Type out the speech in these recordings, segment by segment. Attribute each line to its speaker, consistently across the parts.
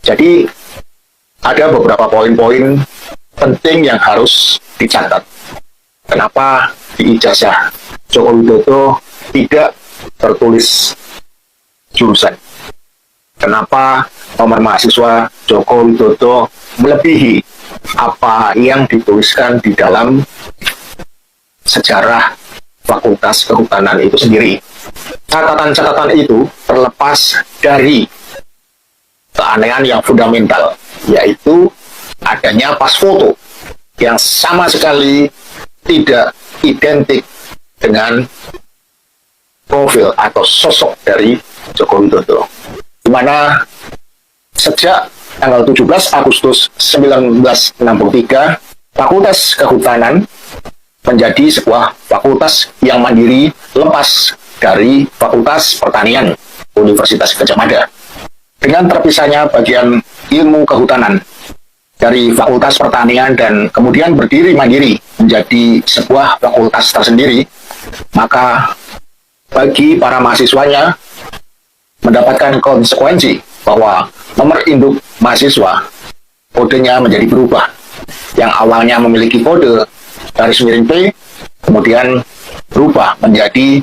Speaker 1: Jadi ada beberapa poin-poin penting yang harus dicatat. Kenapa di ijazah Joko Widodo tidak tertulis jurusan? Kenapa nomor mahasiswa Joko Widodo melebihi apa yang dituliskan di dalam sejarah Fakultas Kehutanan itu sendiri? Catatan-catatan itu terlepas dari keanehan yang fundamental, yaitu adanya pas foto yang sama sekali tidak identik dengan profil atau sosok dari Joko Widodo, di mana sejak tanggal 17 Agustus 1963 Fakultas Kehutanan menjadi sebuah fakultas yang mandiri lepas dari Fakultas Pertanian Universitas Gadjah Mada. Dengan terpisahnya bagian ilmu kehutanan dari Fakultas Pertanian dan kemudian berdiri mandiri menjadi sebuah fakultas tersendiri, maka bagi para mahasiswanya mendapatkan konsekuensi bahwa nomor induk mahasiswa kodenya menjadi berubah. Yang awalnya memiliki kode garis miring P, kemudian berubah menjadi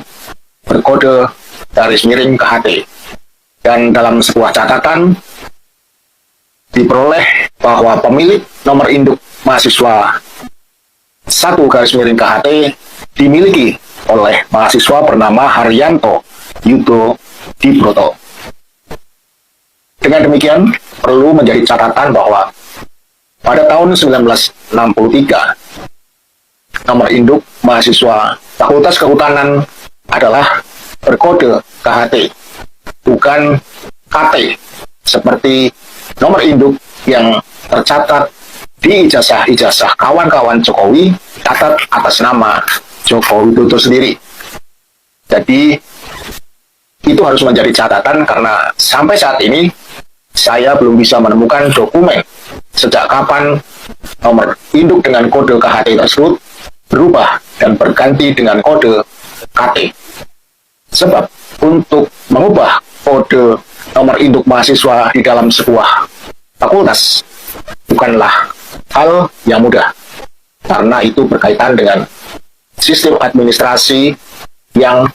Speaker 1: berkode garis miring KHT. Dan dalam sebuah catatan diperoleh bahwa pemilik nomor induk mahasiswa 1 garis miring KHT dimiliki oleh mahasiswa bernama Haryanto Yudo Dibroto. Dengan demikian, perlu menjadi catatan bahwa pada tahun 1963, nomor induk mahasiswa Fakultas Kehutanan adalah berkode KHT, bukan KT, seperti nomor induk yang tercatat di ijazah-ijazah kawan-kawan Jokowi catat atas nama Joko Widodo sendiri. Jadi, itu harus menjadi catatan karena sampai saat ini saya belum bisa menemukan dokumen sejak kapan nomor induk dengan kode KHT tersebut berubah dan berganti dengan kode KT. Sebab untuk mengubah kode nomor induk mahasiswa di dalam sebuah fakultas bukanlah hal yang mudah, karena itu berkaitan dengan sistem administrasi yang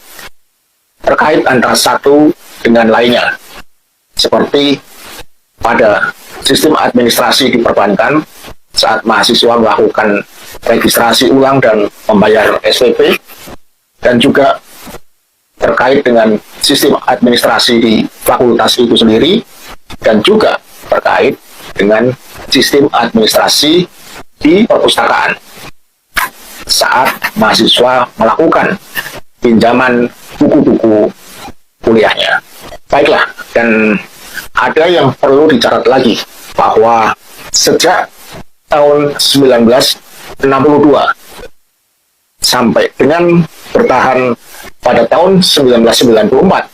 Speaker 1: terkait antara satu dengan lainnya. Seperti pada sistem administrasi di perbankan, saat mahasiswa melakukan registrasi ulang dan membayar SPP, dan juga terkait dengan sistem administrasi di fakultas itu sendiri, dan juga terkait dengan sistem administrasi di perpustakaan saat mahasiswa melakukan pinjaman buku-buku kuliahnya. Baiklah, dan ada yang perlu dicatat lagi bahwa sejak tahun 1962 sampai dengan bertahan pada tahun 1994,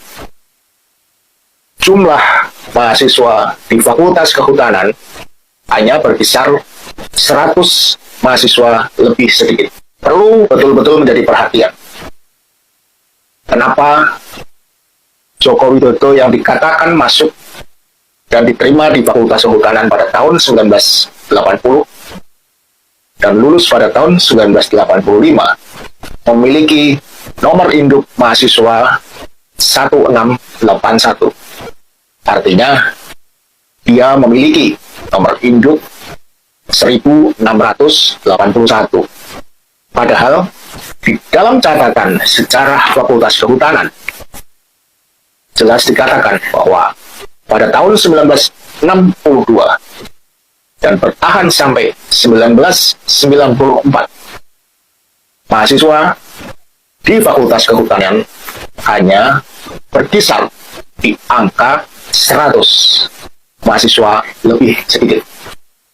Speaker 1: jumlah mahasiswa di Fakultas Kehutanan hanya berkisar 100 mahasiswa lebih sedikit. Perlu betul-betul menjadi perhatian. Kenapa Joko Widodo yang dikatakan masuk dan diterima di Fakultas Kehutanan pada tahun 1980 dan lulus pada tahun 1985 memiliki nomor induk mahasiswa 1681. Artinya dia memiliki nomor induk 1681. Padahal di dalam catatan sejarah Fakultas Kehutanan jelas dikatakan bahwa pada tahun 1962 dan bertahan sampai 1994, mahasiswa di Fakultas Kehutanan hanya berkisar di angka 100 mahasiswa lebih sedikit.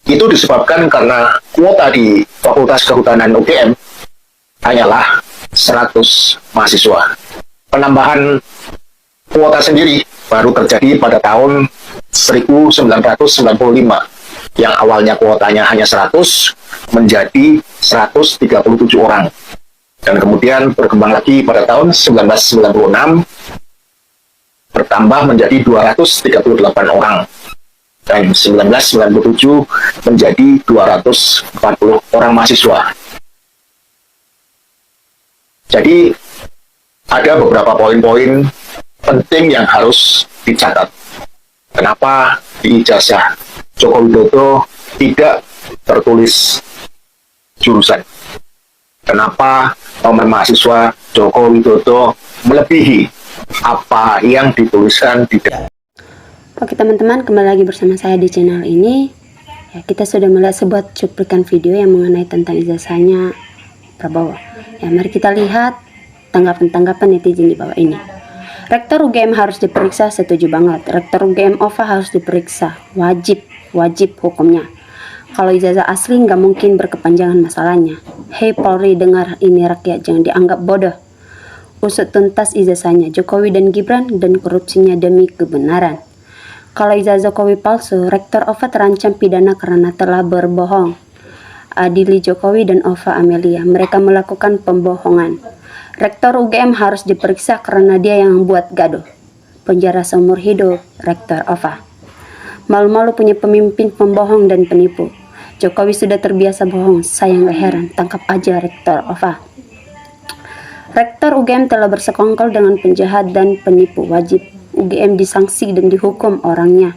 Speaker 1: Itu disebabkan karena kuota di Fakultas Kehutanan UGM hanyalah 100 mahasiswa. Penambahan kuota sendiri baru terjadi pada tahun 1995, yang awalnya kuotanya hanya 100 menjadi 137 orang. Dan kemudian berkembang lagi pada tahun 1996 bertambah menjadi 238 orang. Dan tahun 1997 menjadi 240 orang mahasiswa. Jadi ada beberapa poin-poin penting yang harus dicatat. Kenapa di ijazah Joko Widodo tidak tertulis jurusan? Kenapa nomor mahasiswa Joko Widodo melebihi apa yang dituliskan di dalam?
Speaker 2: Oke teman-teman, kembali lagi bersama saya di channel ini. Ya, kita sudah melihat sebuah cuplikan video yang mengenai tentang ijazahnya Prabowo. Ya, mari kita lihat tanggapan-tanggapan netizen di bawah ini. Rektor UGM harus diperiksa, setuju banget. Rektor UGM OVA harus diperiksa, wajib hukumnya. Kalau ijazah asli nggak mungkin berkepanjangan masalahnya. Hei Polri, dengar ini rakyat, jangan dianggap bodoh. Usut tuntas ijazahnya Jokowi dan Gibran dan korupsinya demi kebenaran. Kalau ijazah Jokowi palsu, Rektor OVA terancam pidana karena telah berbohong. Adili Jokowi dan OVA Amelia, mereka melakukan pembohongan. Rektor UGM harus diperiksa karena dia yang membuat gaduh. Penjara seumur hidup Rektor OVA. Malu-malu punya pemimpin pembohong dan penipu. Jokowi sudah terbiasa bohong, saya nggak heran, tangkap aja Rektor OVA. Rektor UGM telah bersekongkol dengan penjahat dan penipu, wajib UGM disanksi dan dihukum orangnya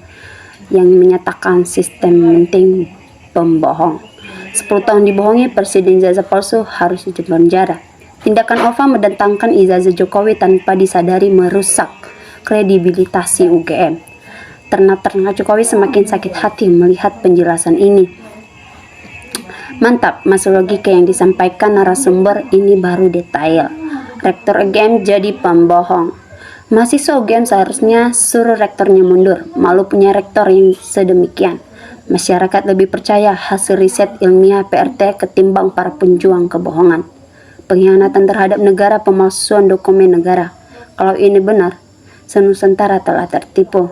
Speaker 2: yang menyatakan sistem penting pembohong. 10 tahun dibohongi, presiden ijazah palsu harus dipenjara. Tindakan OVA mendatangkan ijazah Jokowi tanpa disadari merusak kredibilitas UGM. Ternak-ternak Jokowi semakin sakit hati melihat penjelasan ini. Mantap, masuk logika yang disampaikan narasumber ini baru detail. Rektor UGM jadi pembohong. Mahasiswa UGM seharusnya suruh rektornya mundur. Malu punya rektor yang sedemikian. Masyarakat lebih percaya hasil riset ilmiah PRT ketimbang para penjuang kebohongan. Pengkhianatan terhadap negara, pemalsuan dokumen negara. Kalau ini benar, Nusantara telah tertipu.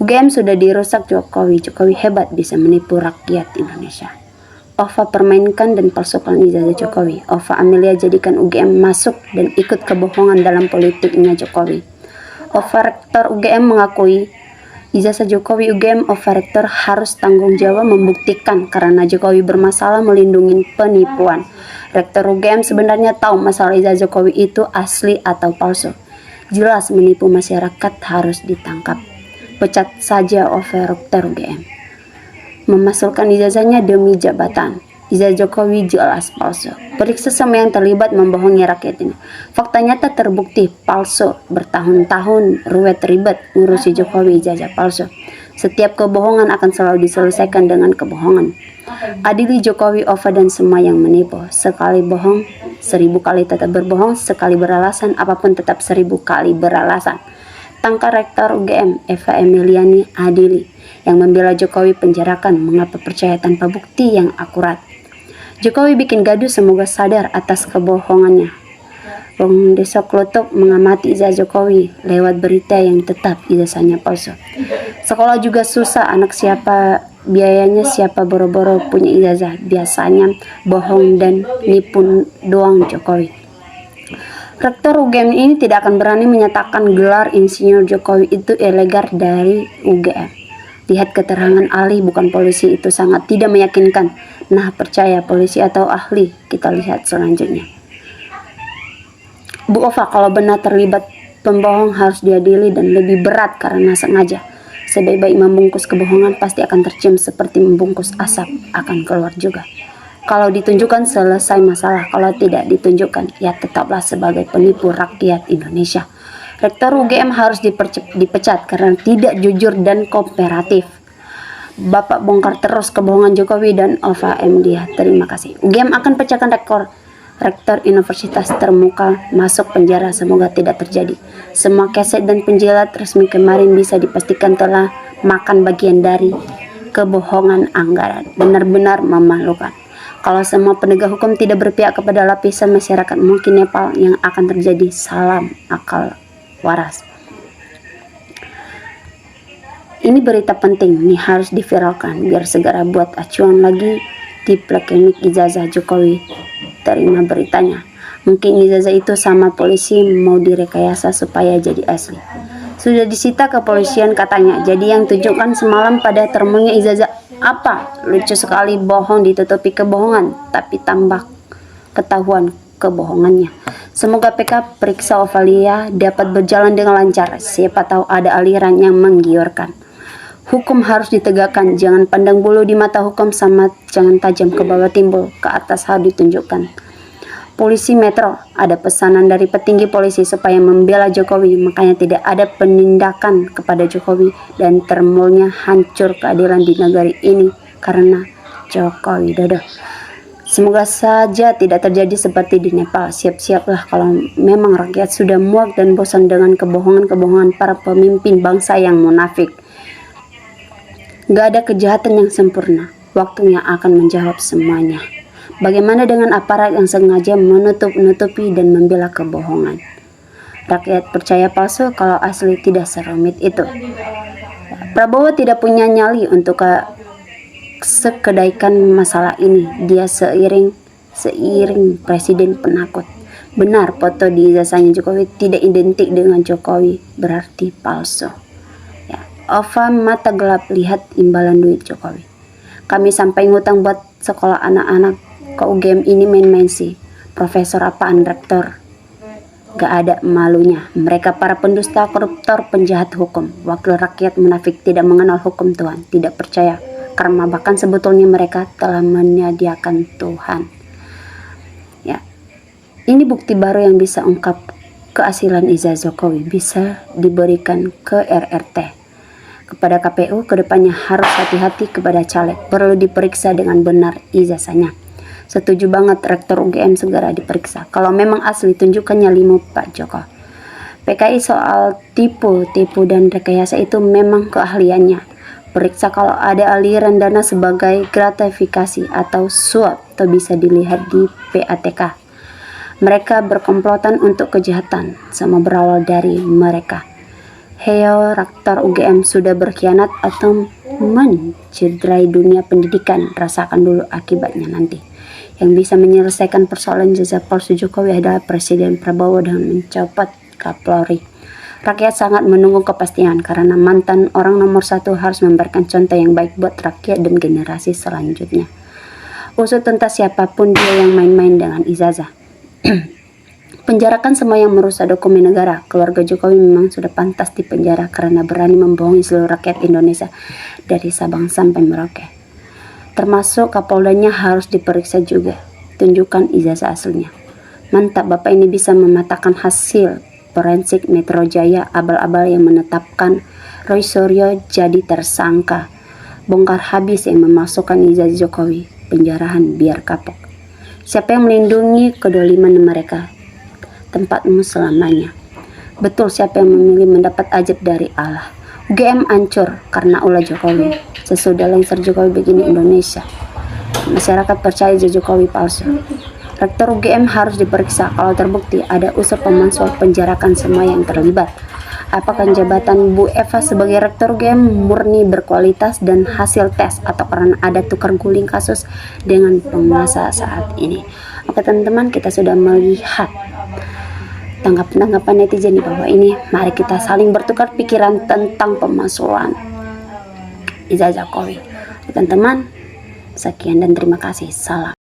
Speaker 2: UGM sudah dirusak Jokowi. Jokowi hebat bisa menipu rakyat Indonesia. OVA permainkan dan palsukan ijazah Jokowi. OVA Amelia jadikan UGM masuk dan ikut kebohongan dalam politiknya Jokowi. OVA Rektor UGM mengakui ijazah Jokowi UGM. OVA Rektor harus tanggung jawab membuktikan karena Jokowi bermasalah melindungi penipuan. Rektor UGM sebenarnya tahu masalah ijazah Jokowi itu asli atau palsu. Jelas menipu masyarakat, harus ditangkap. Pecat saja OVA Rektor UGM. Memasukkan ijazahnya demi jabatan. Ijazah Jokowi jelas palsu. Periksa semua yang terlibat membohongi rakyat ini. Fakta nyata terbukti palsu. Bertahun-tahun ruwet ribet ngurusi Jokowi ijazah palsu. Setiap kebohongan akan selalu diselesaikan dengan kebohongan. Adili Jokowi, OVA dan semua yang menipu. Sekali bohong, 1000 kali tetap berbohong. Sekali beralasan, apapun tetap 1000 kali beralasan. Tangkap Rektor UGM Eva Emiliani Adili yang membela Jokowi penjarakan. Mengapa percaya tanpa bukti yang akurat? Jokowi bikin gaduh, semoga sadar atas kebohongannya. Bung Deso Klotok mengamati ijazah Jokowi lewat berita yang tetap ijazahnya palsu. Sekolah juga susah, anak siapa biayanya, siapa boro-boro punya ijazah. Biasanya bohong dan nipu doang Jokowi. Rektor UGM ini tidak akan berani menyatakan gelar insinyur Jokowi itu ilegal dari UGM. Lihat keterangan ahli bukan polisi, itu sangat tidak meyakinkan. Nah, percaya polisi atau ahli? Kita lihat selanjutnya. Bu OVA, kalau benar terlibat pembohong harus diadili dan lebih berat karena sengaja. Sebaik-baik membungkus kebohongan pasti akan tercium seperti membungkus asap, akan keluar juga. Kalau ditunjukkan selesai masalah, kalau tidak ditunjukkan ya tetaplah sebagai penipu rakyat Indonesia. Rektor UGM harus dipecat karena tidak jujur dan kooperatif. Bapak bongkar terus kebohongan Jokowi dan OVA Amelia. Terima kasih. UGM akan pecahkan rektor Universitas Termuka masuk penjara. Semoga tidak terjadi. Semua keset dan penjilat resmi kemarin bisa dipastikan telah makan bagian dari kebohongan anggaran. Benar-benar memalukan. Kalau semua penegak hukum tidak berpihak kepada lapisan masyarakat, mungkin Nepal yang akan terjadi. Salam akal waras. Ini berita penting nih, harus diviralkan biar segera buat acuan lagi di klinik ijazah Jokowi. Terima beritanya. Mungkin ijazah itu sama polisi mau direkayasa supaya jadi asli. Sudah disita kepolisian katanya. Jadi yang tunjukkan semalam pada temunya ijazah apa? Lucu sekali, bohong ditutupi kebohongan, tapi tambah ketahuan kebohongannya. Semoga PK periksa Ovalia dapat berjalan dengan lancar. Siapa tahu ada aliran yang menggiurkan. Hukum harus ditegakkan. Jangan pandang bulu di mata hukum, sama jangan tajam ke bawah timbul ke atas harus ditunjukkan. Polisi Metro, ada pesanan dari petinggi polisi supaya membela Jokowi, makanya tidak ada penindakan kepada Jokowi dan termulnya hancur keadilan di negeri ini karena Jokowi Dodo. Semoga saja tidak terjadi seperti di Nepal. Siap-siaplah kalau memang rakyat sudah muak dan bosan dengan kebohongan-kebohongan para pemimpin bangsa yang munafik. Gak ada kejahatan yang sempurna. Waktunya akan menjawab semuanya. Bagaimana dengan aparat yang sengaja menutup-nutupi dan membela kebohongan? Rakyat percaya palsu kalau asli tidak serumit itu. Prabowo tidak punya nyali untuk sekedaikan masalah ini. Dia seiring presiden penakut. Benar, foto di ijazahnya Jokowi tidak identik dengan Jokowi, berarti palsu. Ya, Ova mata gelap lihat imbalan duit Jokowi. Kami sampai ngutang buat sekolah anak-anak. Ke UGM ini main-main sih. Profesor apaan rektor? Gak ada malunya. Mereka para pendusta, koruptor, penjahat hukum. Wakil rakyat munafik tidak mengenal hukum Tuhan. Tidak percaya karena bahkan sebetulnya mereka telah menyediakan Tuhan. Ya, ini bukti baru yang bisa ungkap keasilan ijazah Jokowi bisa diberikan ke RRT. Kepada KPU kedepannya harus hati-hati kepada caleg. Perlu diperiksa dengan benar ijazahnya. Setuju banget rektor UGM segera diperiksa. Kalau memang asli tunjukkannya limu Pak Joko. PKI soal tipu dan rekayasa itu memang keahliannya. Periksa kalau ada aliran dana sebagai gratifikasi atau suap atau bisa dilihat di PATK. Mereka berkomplotan untuk kejahatan, sama berawal dari mereka. Heo, rektor UGM sudah berkhianat atau mencederai dunia pendidikan. Rasakan dulu akibatnya nanti. Yang bisa menyelesaikan persoalan ijazah palsu Jokowi adalah Presiden Prabowo dengan mencopot Kapolri. Rakyat sangat menunggu kepastian karena mantan orang nomor 1 harus memberikan contoh yang baik buat rakyat dan generasi selanjutnya. Usut tuntas siapapun dia yang main-main dengan ijazah. Penjarakan semua yang merusak dokumen negara. Keluarga Jokowi memang sudah pantas dipenjara karena berani membohongi seluruh rakyat Indonesia dari Sabang sampai Merauke. Termasuk Kapoldanya harus diperiksa juga. Tunjukkan ijazah aslinya. Mantap, Bapak ini bisa mematahkan hasil forensik Metro Jaya abal-abal yang menetapkan Roy Suryo jadi tersangka. Bongkar habis yang memasukkan ijazah Jokowi. Penjarahan biar kapok. Siapa yang melindungi kedoliman mereka? Tempatmu selamanya. Betul, siapa yang memilih mendapat ajab dari Allah. UGM hancur karena ulah Jokowi. Sesudah lengser Jokowi begini Indonesia. Masyarakat percaya Jokowi palsu. Rektor UGM harus diperiksa. Kalau terbukti ada unsur pemalsuan, penjarakan semua yang terlibat. Apakah jabatan Bu Eva sebagai rektor UGM murni berkualitas dan hasil tes atau karena ada tukar guling kasus dengan penguasa saat ini? Oke teman-teman, kita sudah melihat tanggapan netizen di bawah ini. Mari kita saling bertukar pikiran tentang pemalsuan ijazah Jokowi. Teman-teman, sekian dan terima kasih. Salam.